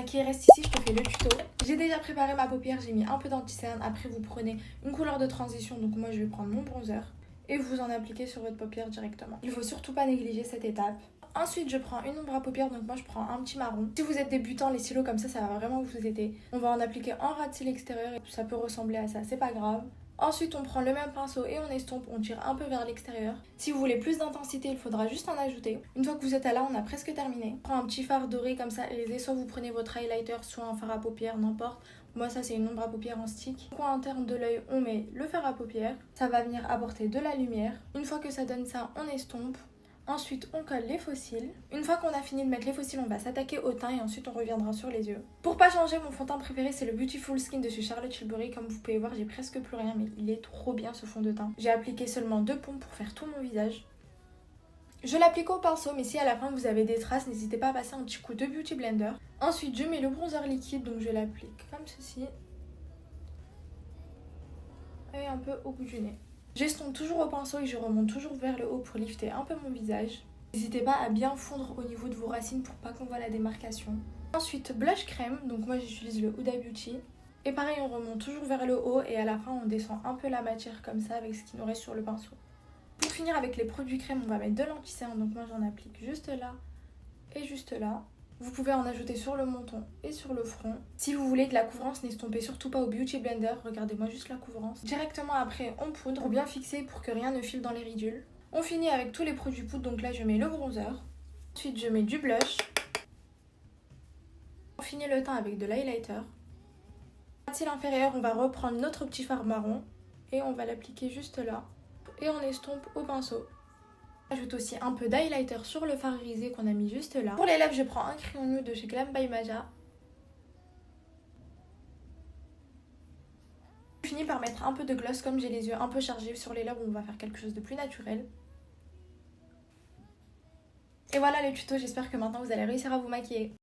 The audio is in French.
qui reste ici, je te fais le tuto. J'ai déjà préparé ma paupière, j'ai mis un peu d'anti-cerne. Après, vous prenez une couleur de transition, donc moi je vais prendre mon bronzer. Et vous en appliquez sur votre paupière directement. Il faut surtout pas négliger cette étape. Ensuite, je prends une ombre à paupières, donc moi je prends un petit marron. Si vous êtes débutant, les stylos comme ça va vraiment vous aider. On va en appliquer en ras de cils extérieur et ça peut ressembler à ça, c'est pas grave. Ensuite, on prend le même pinceau et on estompe, on tire un peu vers l'extérieur. Si vous voulez plus d'intensité, il faudra juste en ajouter. Une fois que vous êtes à là, on a presque terminé. On prend un petit fard doré comme ça, et soit vous prenez votre highlighter, soit un fard à paupières, n'importe. Moi, ça, c'est une ombre à paupières en stick. Au coin interne de l'œil, on met le fard à paupières. Ça va venir apporter de la lumière. Une fois que ça donne ça, on estompe. Ensuite, on colle les faux cils. Une fois qu'on a fini de mettre les faux cils, on va s'attaquer au teint et ensuite on reviendra sur les yeux. Pour pas changer, mon fond de teint préféré, c'est le Beautiful Skin de chez Charlotte Tilbury. Comme vous pouvez voir, j'ai presque plus rien, mais il est trop bien ce fond de teint. J'ai appliqué seulement 2 pompes pour faire tout mon visage. Je l'applique au pinceau, mais si à la fin vous avez des traces, n'hésitez pas à passer un petit coup de Beauty Blender. Ensuite, je mets le bronzer liquide, donc je l'applique comme ceci. Et un peu au bout du nez. J'estompe toujours au pinceau et je remonte toujours vers le haut pour lifter un peu mon visage. N'hésitez pas à bien fondre au niveau de vos racines pour pas qu'on voit la démarcation. Ensuite, blush crème, donc moi j'utilise le Huda Beauty. Et pareil, on remonte toujours vers le haut et à la fin on descend un peu la matière comme ça avec ce qui nous reste sur le pinceau. Pour finir avec les produits crème, on va mettre de l'anti-cerne, donc moi j'en applique juste là et juste là. Vous pouvez en ajouter sur le menton et sur le front. Si vous voulez de la couvrance, n'estompez surtout pas au Beauty Blender. Regardez-moi juste la couvrance. Directement après, on poudre pour bien fixer pour que rien ne file dans les ridules. On finit avec tous les produits poudre. Donc là, je mets le bronzer. Ensuite, je mets du blush. On finit le teint avec de l'highlighter. À cils inférieur, on va reprendre notre petit fard marron et on va l'appliquer juste là. Et on estompe au pinceau. J'ajoute aussi un peu d'highlighter sur le fard irisé qu'on a mis juste là. Pour les lèvres, je prends un crayon nude de chez Glam by Maja. Je finis par mettre un peu de gloss comme j'ai les yeux un peu chargés sur les lèvres, on va faire quelque chose de plus naturel. Et voilà le tuto, j'espère que maintenant vous allez réussir à vous maquiller.